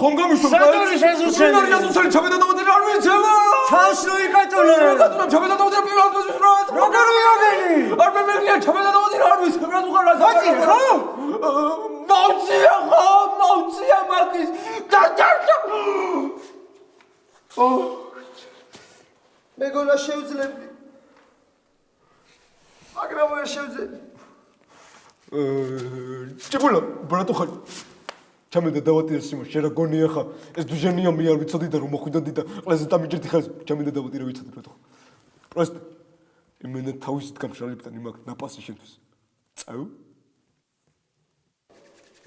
ხონგამიშო. სატორი შეზუსელი. შეზუსელი ჩამედა დავადილი არ ვიცევა. ჩავს რო იკატონე. რატომ ჩამედა დავადილი პირველად მოსვისროთ? როგორ ვიოგენი? არ მეგრია ჩამედა დავადილი არ ვიცე რა თქმა უნდა. მოწი ხო? მოვწია მაგის. მეგონა შევძლებდი. მაგრამ ვერ შევძლებდი. ჭებულა, ბრატო ხარ. ჩამედა დავატირე სიმო, შენ რა გონია ხა? ეს დუჟენია მე არ ვიცოდი და რომ მოხვიდოდი და ყველაზე დამიჯერდი ხარ, ჩამედა დავატირე ვიცოდი ბრატო. პროსტ. იმენა თავისით გამშრალებთან იმაკ ნაპასი შენთვის. წავ?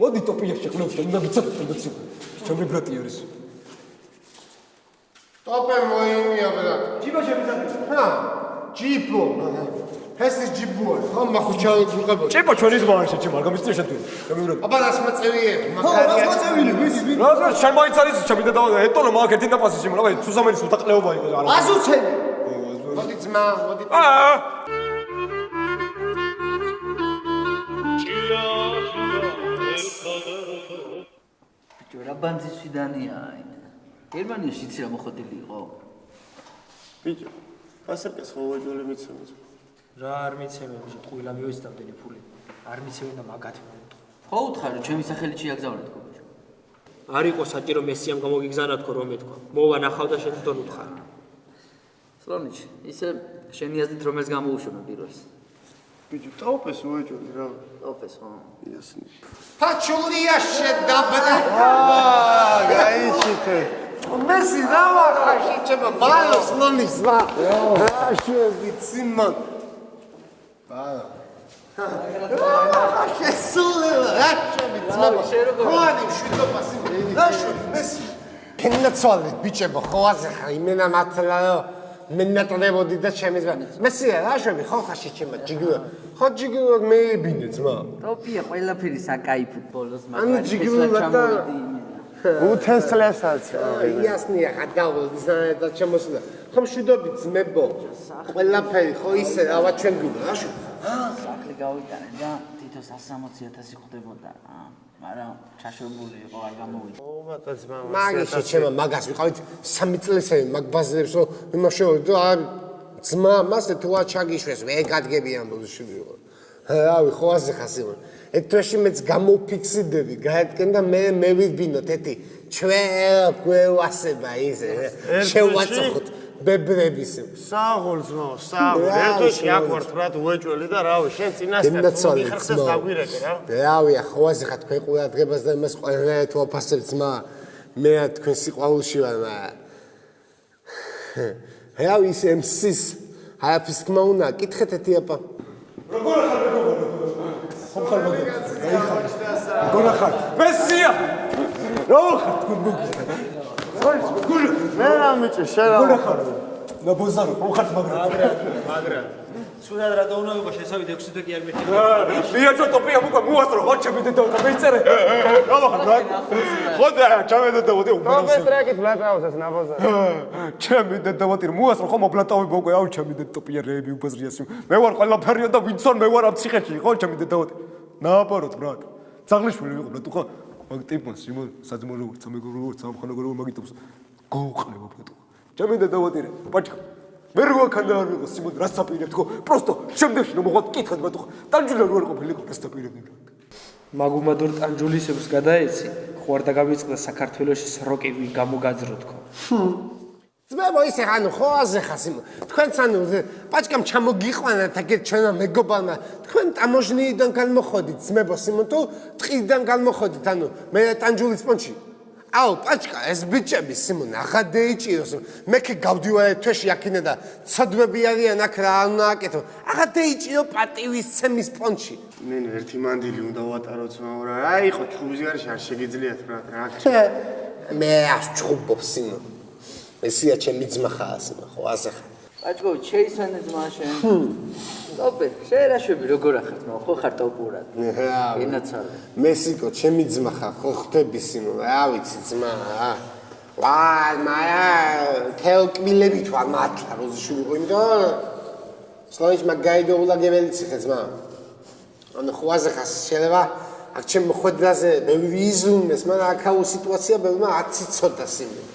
მოდი ტოპია შეყნევ შენ და ვიცოდი შემოცი. ჩემი ბრატი არის. ტოპე მოიმია ბრატ. ჯიბო შემიძლია. ჰა, ჯიბო. ეს ჯიბოა. ხო, მახუჩალო ვიყებო. ჭება ჩვენი ზმა არის შეჭება, არ გამიწია შენ. ჩემი ბრატი. აბა რას მოწევიე? ხო, რას მოწევილი? ვიდი. რა შენ მაინც არის ჩამედა დავატირე. ეტონო მაგ ერთი ნაპასი სიმო, აბა სუზამენის უტაყლეობა იყო არა. აზუცელი. მოდი ძმა, მოდი. ბიჭო, რა ბანძისვიდანია აიმე. გერმანიაში იცი რა მოხდილი იყო? ბიჭო, ასაკეს ხო ვაჯოლე მიცემს. რა არ მიცემე ბიჭო, ყვილა მივესწავლდენი ფული. არ მიცემენ და მაგათი მომტყ. ხო უთხარი, ჩემი სახელით შეაგზავნე თქო ბიჭო. არ იყო საჭირო მესიამ გამოგიგზავნა თქო რომ ეთქვა. მოვა ნახავ და შენ თვითონ უთხარი. სლონიჩ, ისე შენი აზრით რომელს გამოუშვებო პირველს? ბიჭო, ტოპეს ვაჯოლე რა. ტოპეს ხო? იასნი. ფაჩულია შედაბდა. გაიჩიტე. მესი დავახა შეჭება ბალოს ნონის ვა. აშები ციმან. ბალა. შესულა აშები ციმან. ხوانი შვიდობას იმენი. აშები მესი. კენაცვალე ბიჭებო ხوازე ხა იმენა მათლა მენატრებოდი და ჩემი ზმა. მესი აშები ხო ხაში ჩემა ჯიგუა. ხო ჯიგუა მეებინე ძმა. ტოპია ყველაფერი საკაიფო ბოლოს ანუ ჯიგუა და უთენსლესაც. იასნია გადავდი და ჩემოსულა. ხომ შვიდობით ძმებო. ყველაფერი ხო ისე ავა ჩვენ გვიდა რა შუ. სახლი გავიტანე და თითო 160,000 ხდებოდა. მაგრამ ჩაშორებული იყო არ გამოვიდა. ო ბატა ძმა. მაგაში ჩემა მაგას ვიყავით 3 წლისები მაგ ბაზრებს რომ იმაშოდი და არ ძმა მასე თუ აჩაგიშვეს მე გადგები ამბობს შევიყო. რავი ხო ასე ხასიმა. ეთოში მეც გამოფიქსიდები გაეთკენ და მე მევიბინოთ ეთი ჩვენ გვევასება ისე შევაწუხოთ ბებრების საღოლს მო საღოლ ერთოში აქ ვარ თრათ უეჭველი და რავი შენ წინასწარ მიხერხდეს დაგვირეკე რა რავი ხო ასე ხა თქვენ ყურადღებას და იმას ყველა თუ აფასებ ძმა მე თქვენ სიყვარულში ვარ რავი ის MC's აიფის თქმა უნდა კითხეთ ეთი აპა როგორ ხარ ხარ გონა ხარ მესია რა ხარ თქვენ მე რა მიჭი შენ რა გონა ხარ ნაბოზარო ხარ მაგრამ სულად რა დაუნავიყო შესავით 6 თვე კი არ მეთქი მიაჩო ტოპია მოკა მოასწრო ხო ჩემი და მეწერე რა ხარ ხოდა ჩემი და დავდი პროფეს ტრეკით ბლატაუსას ნაბოზარო ჩემი და დავდი მოასწრო ხო მობლატავი გოგო აუ ჩემი და ტოპია რეები უბრაზრიას მე ვარ ყველაფერია და ვინცონ მე ვარ ამ ციხეში ხო ჩემი და დავდი ნაპაროთ ბრატ ძაღლიშვილი ვიყო ბრატ ხო მაგ ტიპს იმონ საძმო როგორც სამეგობრო სამხანო როგორ მაგიტობს გოუყლება ბრატ ჩემი და დავდი პაჭკა მე როგორ ხანდა არ ვიყო სიმონ რას საპირებთ ხო პროსტო შემდეგში რომ მოხოთ კითხეთ ბრატ ხო ტანჯული არ ყოფილიყო რას საპირებთ მაგუმადორ ტანჯულისებს გადაეცი ხო არ დაგავიწყდა საქართველოში სროკი ვინ გამოგაძრო თქო ძმებო ისე ანუ ხო აზე ხასიმო თქვენც ანუ პაჭკამ ჩამოგიყვანა თაგეთ ჩვენა მეგობარმა თქვენ ტამოჟნიიდან განმოხოდით ძმებო სიმონ თუ ტყიდან განმოხოდით ანუ მე ტანჯულის პონჩი აუ პაჭკა ეს ბიჭები სიმონ ახლა დეიჭიროს მე კი გავდივარ თვეში აქინა და ცოდვები არიან აქ რა უნდა აკეთო ახლა დეიჭირო პატივის ცემის პონჩი მე ერთი მანდილი უნდა ვატარო ძმაო რა რა იყო ჩხუბის გარშე არ შეგიძლიათ რა მე არ ჩხუბობ სიმონ მესია ჩემი ძმა ხარ ხო ასე ხარ პაჭკო შეისვენე ძმა შენ ტოპე შენ რა შვები როგორ ახარ ძმა ხო ხარ ტოპურად ენაცალე მესიკო ჩემი ძმა ხარ ხო ხდები სიმონ რა ვიცი ძმა ვაი მაია თელკმილები თუ არ მართლა როზიშვილი ყო იმიტომ სლოიჩ მაგაიდოულა გებელიცი ხე ძმა ანუ ხო ასე ხარ შეიძლება აქ ჩემ მოხვედრაზე მე ვიზუნეს, მაგრამ აქაო სიტუაცია ბევრმა არ ციცოდას იმენ.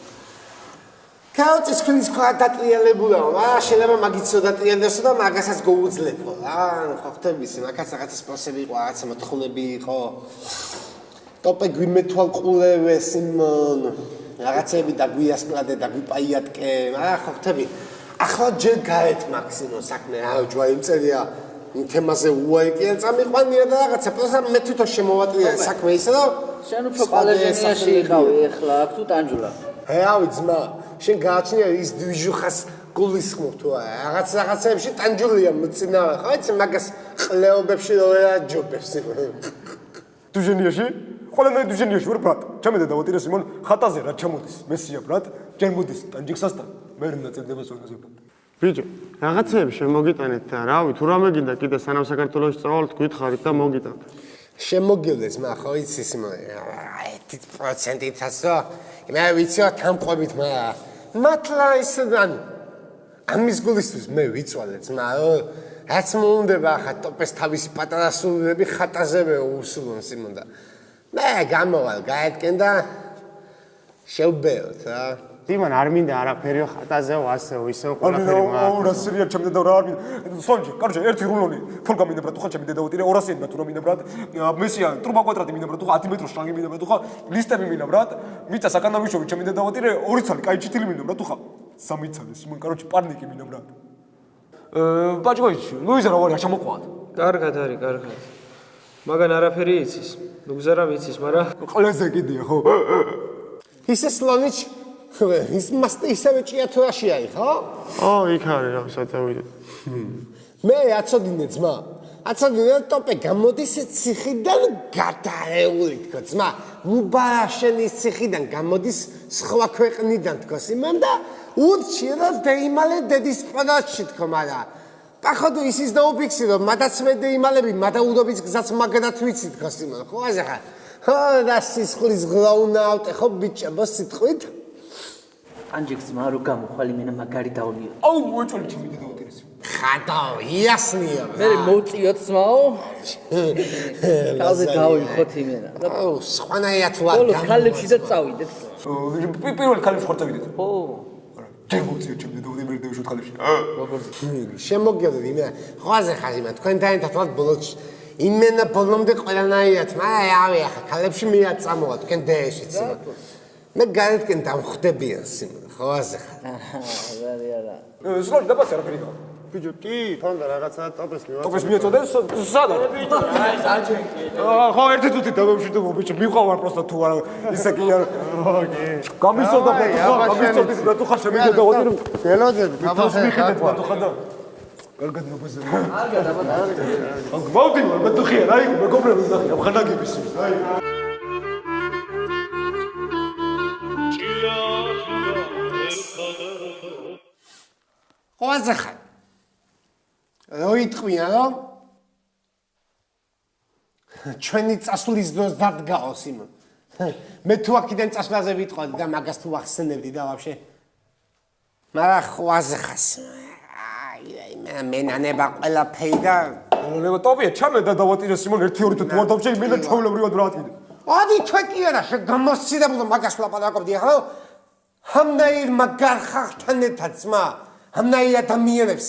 Kauts քნის ხა დატრიალებულა, შეიძლება მაგით დატრიალდებსო და მაგასაც გოუძლებო რა, ხო ხტების, მაგაც რაღაცა სპონსები იყო, რაღაცა მოთხოვნები იყო. ტოპე გვიმეთვალყულევეს იმონ, რაღაცები დაგვიასკლადე, დაგვიპაიატკე, რა ხო ხტები. ახლა ჯერ გაეთ მაქსიმო საქმე, ჯვა იმწერია თემაზე უაიკია წამიყვანია და რაღაცა, პროსა მე თვითონ შემოვატრია საქმე ისე და შენ უფრო პალეჟენიაში იყავი ახლა, აქ თუ ტანჯულა. რავი ძმა, შენ გააჩნია ის დვიჟუხას გულისხმობ თუ არა, რაღაცებში ტანჯულია მწინავე, ხო იცი მაგას ყლეობებში რო ვერაჯობებს. დუჟენიაში? ყველანაირ დუჟენიაში ვარ ბრატ. ჩემი და დავატირე სიმონ ხატაზე რა ჩამოდის. მესია ბრატ, ჯერ მოდის ტანჯიქსასთან. მე რა ნაწერდება სონაზე ბრატ. ბიჭო, რაღაცეები შემოგიტანეთ და რავი, თუ რამე გინდა კიდე სანამ საქართველოში წავალთ, გითხარით და მოგიტანთ. შემოგილდეს, ხო იცი სიმონ, 1%-ითაც რა. მე ვიცი რა თამყვებით, მაგრამ მართლა ისედან ამის გულისთვის მე ვიწვალე ძმა, რაც მოუნდება ახლა ტოპეს თავისი პატარა სულები ხატაზევე უსულონ სიმონ და მე გამოვალ გაეთკენ და შევბეროთ რა. დიმან არ მინდა არაფერიო ხატაზეო ასეო ისეო ყველაფერი აუ რა სერია ჩემი დედა რა არ მინდა სონჯი კაროჩე ერთი რულონი ფოლკა მინდა ბრატ ხა ჩემი დედა ვატირე 200 ნატურა მინდა ბრატ მესია ტრუბა კვადრატი მინდა ბრატ 10 მეტრო შტანგი მინდა ბრატ ხა ლისტები მინდა ბრატ მიწა საკანავიშოვი ჩემი დედა ვატირე 2 ცალი კაი ჩიტილი მინდა ბრატ ხა 3 ცალი სიმონ კაროჩე პარნიკი მინდა ბრატ ბაჭკოიჩი ლუიზა რა ვარ შემოყვათ კარგად არის კარგად მაგან არაფერი იცის ნუგზარა ვიცის მაგრამ ყლეზე კიდია ხო ისე სლონიჩ ის მასტე ისევე ჭიათურაში არის ხო? იქ არის რა საწევიდე. მე აცოდინე ძმა. აცოდინე ტოპე გამოდის ციხიდან გადაეული თქო ძმა. მუბარაშენის ციხიდან გამოდის სხვა ქვეყნიდან თქო სიმონ და ურჩი რა დეიმალე დედის პროდაში თქო მაგრამ პახოდუ ისის დაუფიქსირო მადაცმე დეიმალები მადაუდობის გზაც მაგდათ ვიცი თქო სიმონ ხო აზახა ხო და სისხლის გრაუნაუტ ხო ბიჭა მოსიტყვით ანჯიქს მარო გამოხალი მენა მაგარი დაუნიო. აუ მოეჭოლი ჩემი დედა ვატირეს. ხადაო იასნიო. მე მოუწიოთ ძმაო. თავზე დავიხოთ იმენა. აუ სხვანაირად ვარ. ბოლოს ხალებში და წავიდეთ. პირველ ხალებში ხარ წავიდეთ. ხო. ჯერ მოუწიოთ ჩემი დედა ვატირე და ვიშოთ ხალებში. როგორც შემოგიოდეთ იმენა. ხვაზე ხარ იმენა თქვენთან ერთად ვარ ბოლოს იმენა ბოლომდე ყველანაირად მაგრამ რავი ახლა ხალებში მიად წამოვა თქვენ დეეშიც იმენა. მე გარეთკენ დამხვდებიან სიმონ ხო აზახა არა არა სლოჯი დაბასე არაფერი გავა ბიჭო, კი, თონდა რაღაცა ტოპეს მივაწოდე. ტოპეს მიაწოდე სად არის ბიჭო აი საჩენკი ხო ერთი წუთი დავემშვიდობ ბიჭო მიყავარ პროსტა თუ არა ისე კი არ ოკეი გამისწორდა გამისწორდი და თუ ხარ შემიძლია დავოდე გელოდები თავს მიხედეთ ბატო ხა და კარგად მოგეზე კარგად აბა მოდი მე თუ ხია აი მეგობრები ნახე ამხანაგების აი აზახა რო იტყვია რომ ჩვენი წასვლის დროს დადგაო სიმონ მე თუ აქედან წასვლაზე ვიტყვი და მაგას თუ ახსენებდი და ვაფშე მაგრამ ხო აზახას აი მე ნანება ყველაფერი და ნანება ტოპია ჩამე და დავატირე სიმონ 1-2 თუ არ დავჭე მე ჩვეულებრივად რა ატკიდე ადი თქვი არა შეგამოსციდებული მაგას ვლაპარაკობდი ახლა ჰამდაირ მაგარ ხალხთან ერთად ძმა ამნაირ ადამიანებს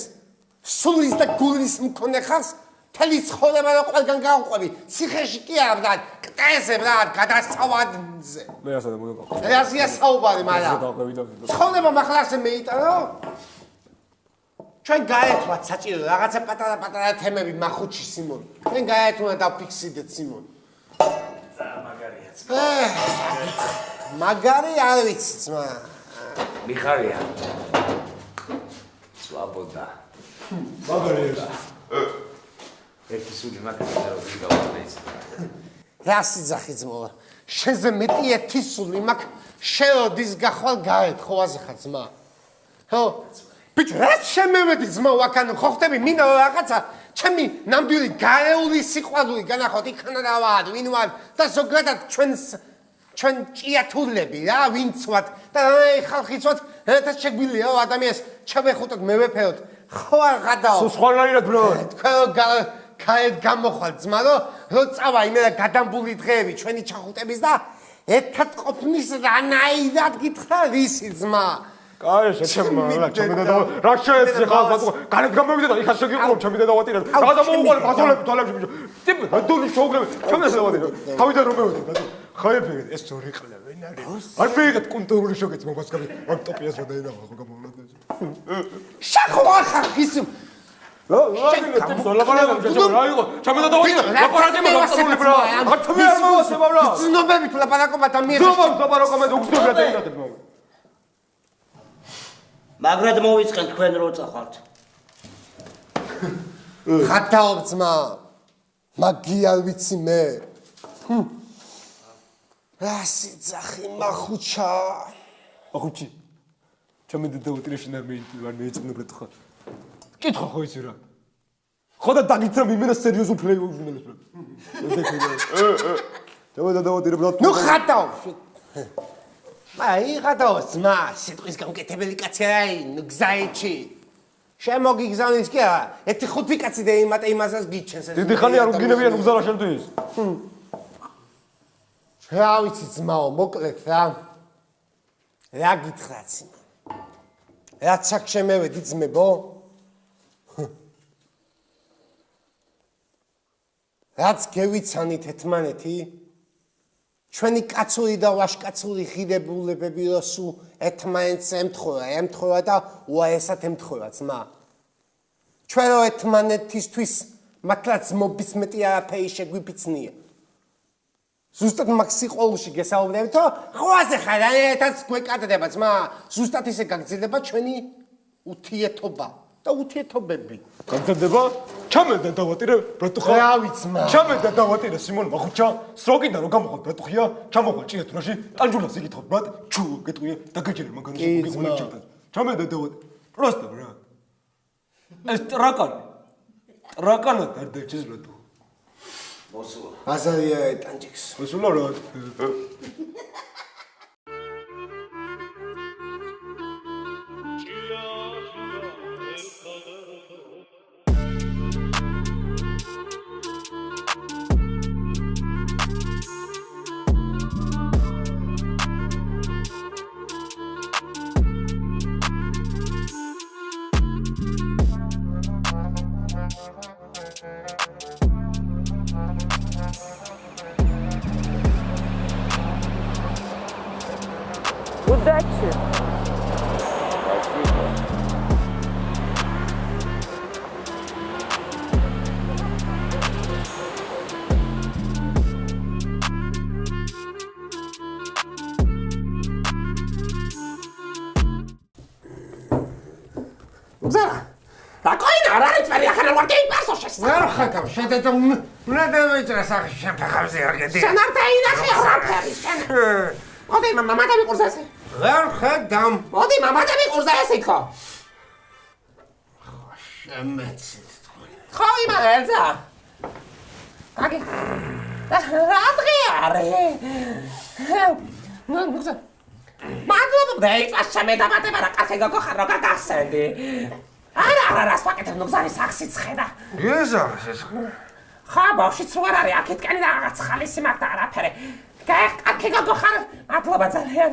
სულის და გულის მქონე ხალხს თელი ცხოვრება და ყველგან გავყვები ციხეში კი არა და კტეზე რა გადასწავადზე მე ასე და მოგეკავ მე ასია საუბარი მაგრამ ცხოვრება მახლასე მეიტანო ჩვენ გაერთვათ საჭირო რაღაცა პატარა თემები მახუჩი სიმონ ჩვენ გაერთვათ და ფიქსიდეთ სიმონ მაგარი არ ვიცი ძმა მიხარია სვაბოდა მაგარია ერთი სული მაგარი და როგორი გავაყენე რა სიძახი ძმოა შენზე მეტი ერთი სული მაქვს შეოდის გახვალ გაეთ ხო აზახა ძმა ხო ბიჭო რა შემევედი ძმა ვაკან ხო ხტები მინდა რაღაცა ჩემი ნამდვილი გარეული სიყვარული განახოთ იქნა და ვარ ვინ ვარ და ზოგადად ჩვენ ჭიათურლები რა ვინც ვართ და ხალხიც ვართ ერთად შეგვიძლია ადამიანს ჩავეხუტოთ მე ვეფეროთ ხო არ გადაო სულ სხვანაირად ბრო თქვენ ქაეთ გამოხვალ ძმა რომ წავა იმენა გადამბული დღეები ჩვენი ჩახუტების და ერთად ყოფნის რანაირად გითხრა რისი ძმა კაი შეჩემ რა ჩემი დედა რა შეეცე ხალხ ბატონო განეთ გამოვიდა და იქაც შეგიყო ჩემი დედა ვატირა რა დამოუყოლე ფასოლები თვალებში ბიჭო ტიპ რადული შოუგლები ჩემი დედა ვატირა თავიდან რომ მევიდე ბატონო ხაიფე ეს ძორი ყლა ვენ არის არ მეიღეთ კუნტურული შოკიც მოგასკარი ამ ტოპიას რა დაედა ხო გამოვიდა შახვა ხარ ის რა ტიპს ლაპარაკობ რა იყო ჩემი დედა ვატირა ლაპარაკები მაგასული ბრა ხათმე არ მოვასება ბრა ცნობები თუ ლაპარაკობ და მე ლაპარაკობ და უგზნობია და ინახეთ მაგ მაგრად მოვიწყენ თქვენ რო წახვალთ. ხათაობ ძმა. მაგიარ ვიცი მე. რა სიძახი მახუჩა. მახუჩი. ჩემი დედა ვატირაში არ მეეწმებათ ხარ. კითხვა ხო იცი რა. ხო და დაგიცა მიმენა სერიოზულ პლეიოф ჟურნალისტს რა. ჩემი დედა ვატირებ და ნუ ხათაობ. აი ხათაობ ძმა, სიტყვის გამკეთებელი კაცი აი, ნუ გზაიჩი. შემოგიგზავნის კი არა, ერთი ხუთი კაცი და იმატე იმასაც გიჩენს. დიდი ხანი არ უგინებიან უგზავრა შემდგის. რა ვიცი ძმაო, მოკლედ რა. რა გითხრათ? რაც აქ შემევედი ძმებო? რაც გევიცანით ერთმანეთი? ჩვენი კაცური და ვაშკაცური ღირებულებები რო სულ ერთმანეთს ემთხოვა და უაესად ემთხოვა ძმა. ჩვენ რო ერთმანეთისთვის მართლაც მობისმეტი არაფერი შეგვიფიცნია. ზუსტად მაგ სიყვარულში გესაუბრებთ, ხვაზე ხარ, ერთად გვეკადდება ძმა. ზუსტად ისე გაგრძელდება ჩვენი ურთიერთობა და ურთიერთობები. გაგრძელდება? ჩამედა დავატირე, ბრატუხა. რა ვიცი მა. ჩამედა დავატირე სიმონ მახუჩა. სროგიდან რომ გამოხვალ ბრატუხია, ჩამოხვალ ჭიეთურაში, ტანჯულას იგითხავ ბრატ, ჩუ გეტყვია და გაჯერე მაგარი მოგიგონე ჩემთან. ჩამედა დავატირე. პროსტა რა. ეს ტრაკანად არ დაჩეს ბრატუ. მოსულა. აზარია ტანჯიქს. მოსულა რა. Удачи! Зара! Такой народ, твоя хренова ты пасошь. Зара хатам, шеда надо вечера сах шапахавзе аргеди. Шанарта инахи храпхари. Оди мама да микурзасе. Зара хатам. Оди мама да микурзасе ко. Шемец. Хой маэлза. Аги. Адриаре. Ну, муза. Мадлоб дэйт ашамеда матемара კახეგა გოხარო გაგახსენდი. არა, სპაკეთებ ნუგზარი საქსიც ხედა. ეს არის ეს. ხა, ბავშვიც რო არ არის, აქეთკენი რაღაც ხალისი მაქვს და არაფერი. კახეგა გოხარო, მადლობა ძალიან.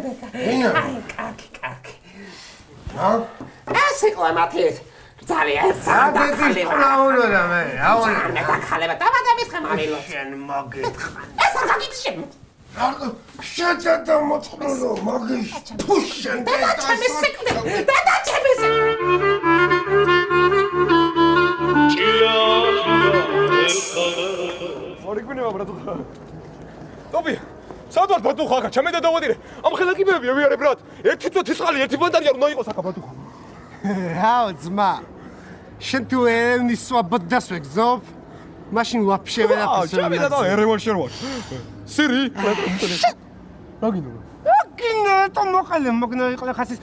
აი, კარგი. ეს იყო მათი ძალიან საერთოდ ყლაულო და მე, აულა. მე დახალება, დამადების ხმალილო. შენ მოგეთხრა. ეს არ გაგიჩემ. შეჭედა მოწყნო მაგის თუშენ და ჩემს სიკვდილი და ჩემს მორიგვინება ბრატუხა. ტოპი, სად ვარ ბრატუხა, ჩემი და დავატირე. ამ ხელა კიბეები ვიარე ბრატ. ერთი წუთის ხალი, ერთი ბანდარია უნდა იყოს აქა ბრატუხა. რაო ძმა. შენ თუ ერევნის სვაბოდას ვეგზობ? მაშინ ვაფშე ვერაფერს ჩემი და ერევანში არ ვარ. სირი, აგინო. თუ მოყალე მოგნო იყო ხასის.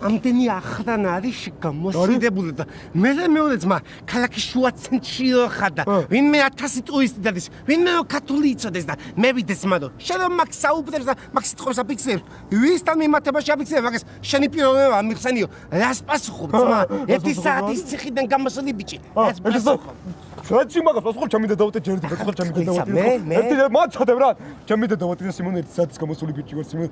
ამდენი ახრან არის გამოსიდებული და მეორე ძმა ქალაქის შუა ცენტრში ხარ და ვინმე 1000 ტურისტი დადის, ვინმე ქართული იცოდეს და მე ვიდეს მადო. შენ მაგ საუბრებს და მაგ სიტყვებს აფიქსებს. ვისთან მიმართებაში აფიქსებ მაგას შენი პიროვნება მიხსენიო. რას პასუხობ ძმა? 1 საათის ციხიდან გამოსული ბიჭი. რას პასუხობ? რაც იმაგას ხო ჩემი დედავოთე ჯერდი ხო ჩემი დედავოთე ერთი მაცადებ რა ჩემი დედავოთე და სიმონ ერთი საათის გამოსული ბიჭი ვარ სიმონ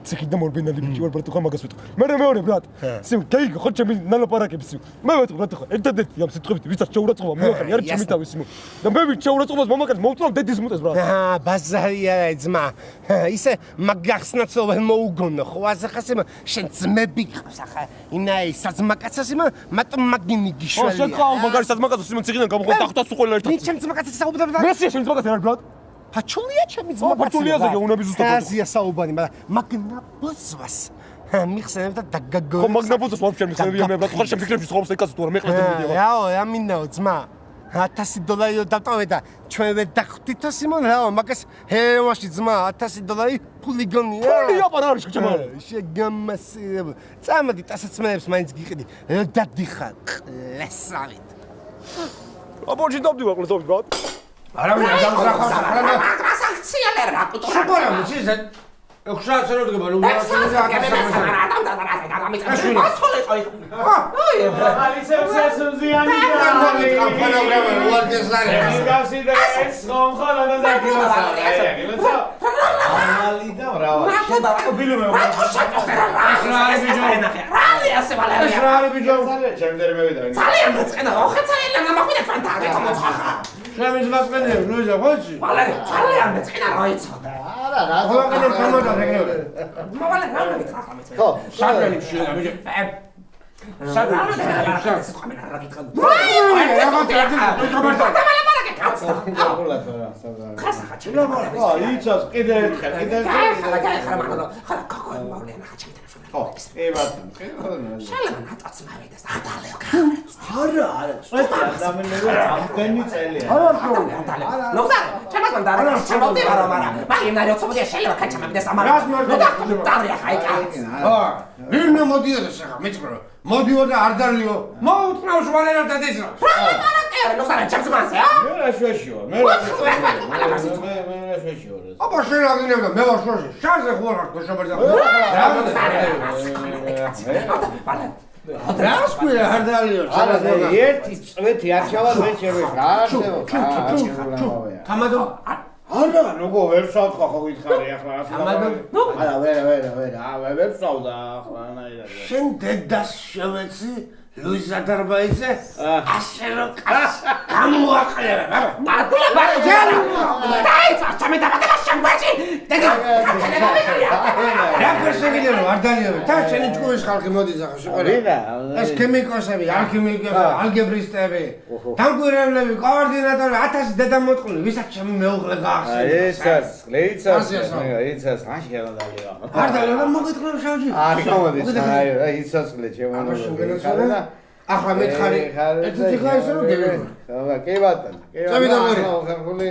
ციხიდან მორბენალი ბიჭი ვარ ბრატ ხო მაგას ვიტყვი მე მეორე ბრატ სიმონ კეი ხო ჩემი ნალაპარაკები სიმონ მე ვეტყვი ბრატ ხო ერთადერთი ამ სიტყვებით ვისაც შეურაცხყოფა მოახალე არის ჩემი თავი სიმონ და მე ვიც შეურაცხყოფას მომაკეთე მოვწვალ დედის მუტეს ბრატ ბაზარია ძმა ისე მაგახსნაცო ვერ მოუგონო ხო ასახასე შენ ძმები ყავს ახლა ინაი საძმაკაცას იმ მარტო მაგინი გიშველი შენ ყავ მაგარი საძმაკაცო სიმონ ციხიდან გამოყო დახტას უყოლა ერთად მე ჩემ ძმაკაცას საუბრობ და მესია ჩემ ძმაკაცს არ ბრატ ფაჩულია ჩემი ძმაკაცი ფაჩულიაზე გეუნები ზუსტად აზია საუბარი მაგრამ მაგნა ბოცვას მიხსენებ და დაგაგო ხო მაგნა ბოცვას ვაფშე მიხსენებია მე ბრატ ხო შენ ფიქრებში ცხოვრობს ეკაცო თუ არა მე ყლედი მიდია რაო ამინაო ძმა $1000 დავტოვე და ჩვენ ვერ დახვდითო სიმონ რაო მაგას ჰევაში ძმა $1000 ფული გონია ფულია პარა არის ჩემო შეგამასირებ წამოდი ტასაცმეებს მაინც გიყიდი დადიხარ ყლესავით აბოჭი დავდივარ ყლესავით ბრატ არავინ არ დამზრახავს ახლა ტრანზაქციალერ რა პუტო შეგონა მიციზე ექვსას რო დგება ნუ მოდიო და არ დალიო მოუთხრავს ვალერა და დეზრა აბა შენ აგინებდა მე ვარ შოში შარზე ხო არ გოშაბერდა რასკვია არ დალიო ერთი წვეთი არ ჩავალ მე ჩემი თამადო არა ნუგო ვერ ვსავთხო ხო გითხარი ახლა არა ვერ ვსავდა ახლა ანაირად შენ დედას შევეცი ლუიზა დარბაიძე ასე რომ კაც გამოაყლება დაიცა ჩემი დაბადება შემგვაჭი დედა რა ფერსეგილი რო არ დალიო და შენი ჯგუფის ხალხი მოდის ახლა შეყარა ეს ქიმიკოსები ალქიმიკოსები ალგებრისტები დამკვირვებლები კოორდინატორები 1000 დედა მოტყული ვისაც ჩემი მეუღლე გაახსენე იცას მაშინ არ დალიო არ დალიო და მოგეთხრობ შავში არ გამოდის აი იცასკლე ჩემო ახლა მეთხარი ერთი ხარ ისე რომ გეგმო აბა კი ბატონო ხერხული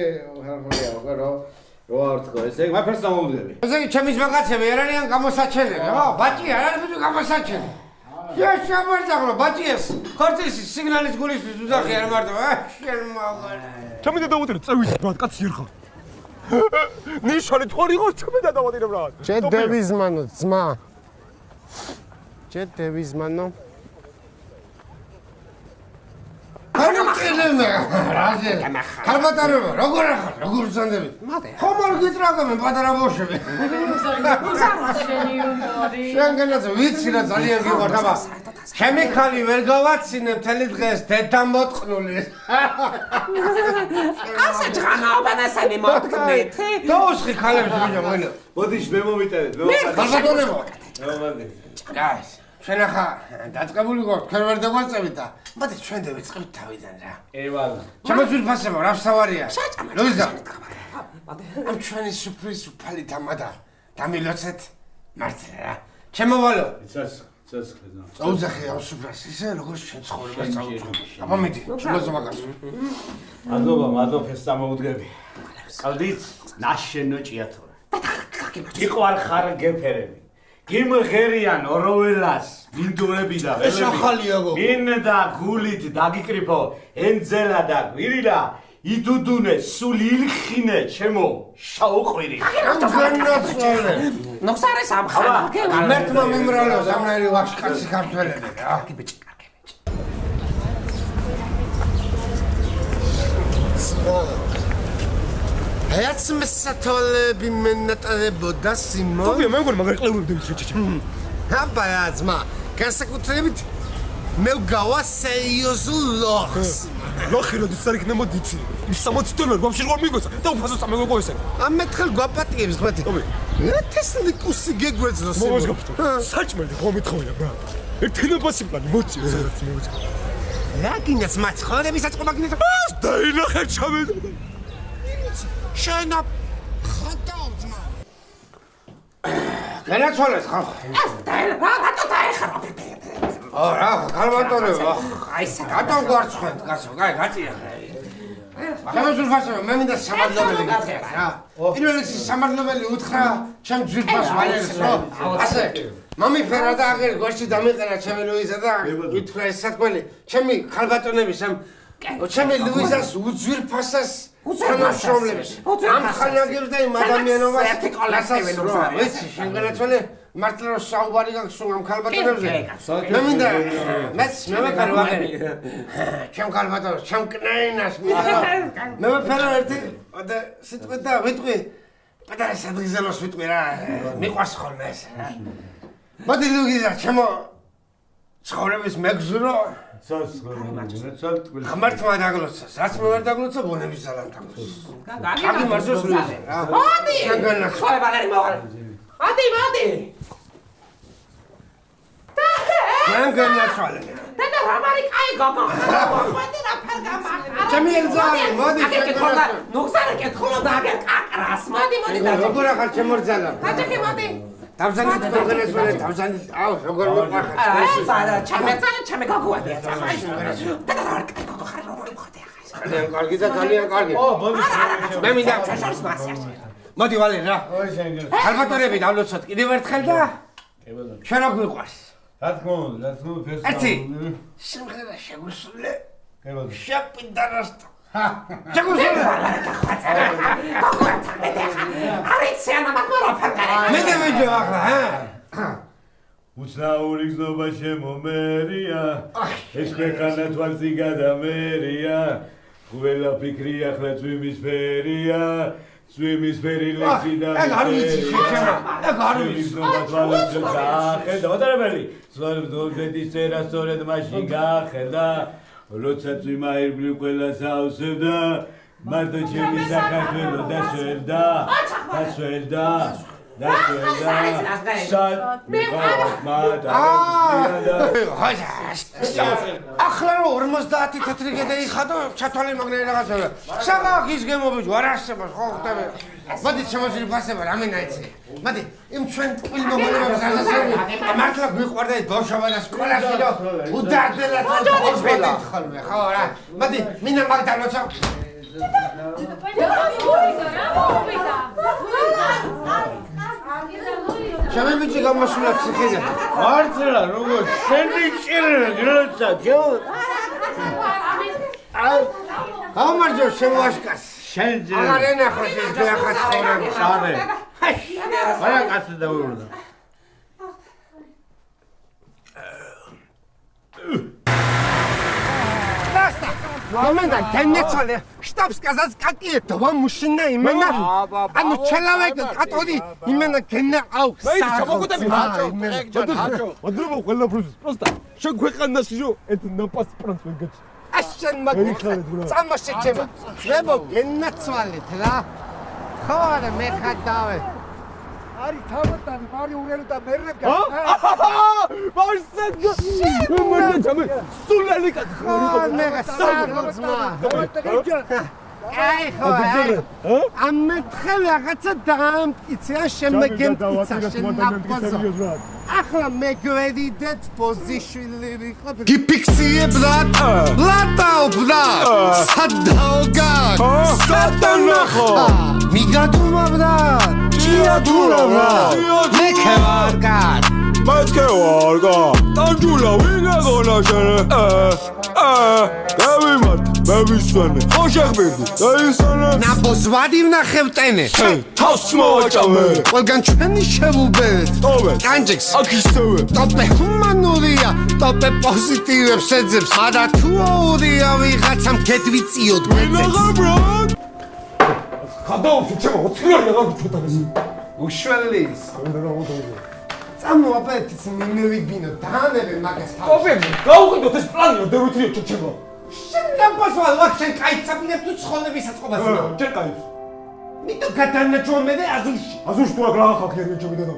რო არ თქო ესე მე ფერს დამოვდგები ესე იგი ჩემი მაგაცები არ არიან გამოსაჩენები ხო ბაჭი არ არის ბიჭო გამოსაჩენი შენ შემარჯაღლო ბაჭიეს ხორცის სიგნალის გულისთვის უძახი არ მარტო შენ მაგარი ჩემი დედავოთე წევით ბრატ კაცი არ ხარ ნიშანი თქორი ხო ჩემი დედავოთე ბრატ ჩე დევიზმანო ძმა ჩე დევიზმანო რაზე ხალბატონო როგორ ახარ როგორ ზანდები ხომ არ გიტრაგამენ პატარა ბოშები შენ განაც ვიცი რა ძალიან გიყვართ აბა ჩემი ხალი ვერ გავაცინე მთელი დღეს დედა მოტყნული ასე ჯანაობანასანი მოტკნით დაუსხი ხალებს ბიჭო მოინა ბოდიში მე მომიტევეთ ხალბატონო გას შენ ახლა დაწყებული გქონთ თქვენ ვერ დაგვაწევით და მოდი ჩვენ დავიწყებთ თავიდან რა ევალ შემოძვირფასება რა ვსავარია ლუიზა ამ ჩვენი სუფრის უფალი თამადა დამილოცეთ მართლა რა ჩემოვალო იცას წაუძახე ამ სუფრას ისე როგორც ჩვენ ცხოვრებას წაუძახე აბა მიდი შემოძვაგას მადლობა ფეს დამოვდგები qalდით ნაშენო ჭიათორა იყო არ ხარ გეფერები გიმღერიან ოროველას მინდურები და ველები მინდა გულით დაგიკრიფო ენძელა და გვირილა იდუდუნე სული ილხინე ჩემო შაუყვირი ნოქსარე სამხარა მერტმა მიმრავლოს ამნაირი ვაშკაცი ქართველები რა რაც მსათოლები მენატრებოდა სიმონ. თუმცა მე მგონი მაგარი ყლებები ჩეჩე. აბა ძმა, განსაკუთრებით მე ვგავა სერიოზულ ლოხს. ლოხი როდის არ იქნება დიცი. ის 60 დოლარი ვაფშე როგორ მიგოცა და უფასო სამეგოყო ესე. ამ მეთხელ გვაპატიებს ხმათი. ეს ლიკუსი გეგვეძლო სიმონ. მოგესგაფთო. საჭმელი ხომ მithხოვია ბრატ. ერთინებასი პლანი მოწიო ზედაც მივუძე. რა გინდას მაცხორების აწყობა გინდა? დაინახე ჩამე. შენა ხატავ ძმა. განაცვალეს ხალხ. რატო დაეხარა? რა, კალბატონებო. აი სა. რატო გვარცხენთ, კაცო? კაი, გაწია. ჩემს ზურფასო, მე მინდა სამართლობელი გითხრა რა. პირველ რიგში სამართლობელი უთხრა ჩემ ზურფას ვალერს რო. ასე. მომიფერა და აგერ გვერდში დამიყარა ჩემი ლუიზა და ვითხრა ეს სათქმელი, ჩემი კალბატონების ამ ჩემი ლუიზას უძვირფასას თანამშრომლებს. ამ ხანაგებს და იმ ადამიანობას ვიცი, შენ განაცვალე მართლა რომ საუბარი გაქვს ამ კალბატონებზე. მე მინდა მეც მე ვეკარო აგერი. ჩემ კალბატონს, ჩემ კნაინას მინდა. მე ვფერო ერთი და სიტყვით და ვიტყვი. პატარა სადღიზელოს ვიტყვი რა. მიყვარს ხოლმე ეს რა. მოდი ლუიზა, ჩემო ცხოვრების მეგზურო ხმართმა დაგლოცას, რაც მე ვერ დაგლოცა, ბუნების ძალამ დაგლოცას. გაგი მარჯოს ლუიზა რა. მოდი! შეგანა ხვალე ბალერი მოვალე. მოდი! მან განაცვალე. და რამარი კაი გოგო. მოდი რა ფერგამა. ჩემი ელზარი, მოდი შეგანა. ნუქსარი კეთხოვა და აგერ კაკრას. მოდი და. როგორ ახარ ჩემორძალა? დაჭი მოდი. დავზანდით კონგრესველი, დავზანდით. აუ, როგორ მოყახეთ. აი, ბარა, ჩემი გოგოა. და რა კაი გოგო ხარ როგორი მოხდა ახლა. ძალიან კარგი და ძალიან კარგი. მე მინდა ჩაშორს მასიას. მოდი ვალე რა. კალბატონები დავლოცოთ კიდევ ერთხელ და შენ რა გვიყვარს? რა თქმა უნდა, ფერსა. ეთი. სიმღერა შეგუსულე. შაპიდარასტო. შეგუსულე. არიცი ამა მაგმარა ფაკარა. მე დავიჯო ახლა, ჰა? უცნაური გზნობა შემომერია. ეს ქვეყანა თვალწი გადამერია. ყველა ფიქრი ახლა წვიმისფერია. წვიმისფერი ლექსი და ეგ არ ვიცი შეჩემა. ეგ არ ვიცი. ხედა მოდარებელი. ზოგადის წერა სწორედ მაშინ გახედა. როცა წვიმა ირგვლივ ყველას ავსებდა. მარტო ჩემი საქართველო დასვერდა. ახლა რომ 50 თეთრი გედა იხადო, ჩათვალე მაგნაი რაღაცა. საგახ ის გემობიჯ, არ არსებობს ხო ხტები. მოდი შემოძილი ფასება, რამინა იცი. მოდი, იმ ჩვენ ტყილ მომალებებს ასასები. მართლა გვიყვარდა ეს ბავშვობა და სკოლაში და უდარდელად ხოდით ხოლმე, ხო რა. მოდი, მინდა მაგდალოცა. ჩემი ბიჭი გამოსულა ციხიდან. მართლა როგორ შენი ჭირე გროცა ჯო. გამარჯო შემოაშკას. შენ ჯერ. აღარ ენახოს ეს გახაც ხორები. არე. არა კაცი დაურდა. Момента, кеннецоле. Чтоб сказать, какие два мужчины именно. А ну человек, который именно кенне аукс. Подруба ყველა პროცესი. Просто შენ ქვეყანაში რო ეს ნაპასპორტს ვერ გაჩ. აშენ მაგიხარ. წამოში ჩემო. ძმებო, გენაცვალეთ რა. ხო არა მე ხადავე. არის თავდანი, მარი ურელი და მერნებგა. ბავშვად. მოდი ჩამე. სულელი კაცი ხო? მე გასაგოძმა. აი ხო. ამეთქე რაღაცა დაამტკიცე, შემეგემტკიცა შენ ნაპოზო. ახლა მე გვერიდეთ პოზიშვილი ვიყავ. გიფიქსიე ბლატაო ბრატ. სადაოგა. სადანახო. მიგადუმა ბრატ. ჭიადურა. მე ქევარგად. მათქევარგა. ტანჯულა ვინა გონა შენ? გავიმართ. მე ვისვენე. ხო შეღმერდი. დაისვენე. ნაბოзваდი ვნახევტენე. თავს მოვაჭამე. ყველგან ჩვენი შევუბერეთ. ტოვე. კანჯექს. აქ ისევე. ტოპე ჰუმანურია. ტოპე პოზიტივებს ეძებს ხადა თუ აუდია ვიღაცამ გედვიწიოთ მეცეს ხადაუში ჩემო 20 ლარი აღარ გიჩვენეს უშველის წამო აპეტიც მიმევიგინო დაანებე მაგას ტოპე გაუყიდოთ ეს პლანი და ვითრიო ჩემო შენ გაფასვა ლაქშენ კაიცაპირებ თუ ცხონების საწყობაზე ჯერ კაიც მითო გადანაჭომე და აზურში აზურში თუ რა ხალხი არის ჩემი დედა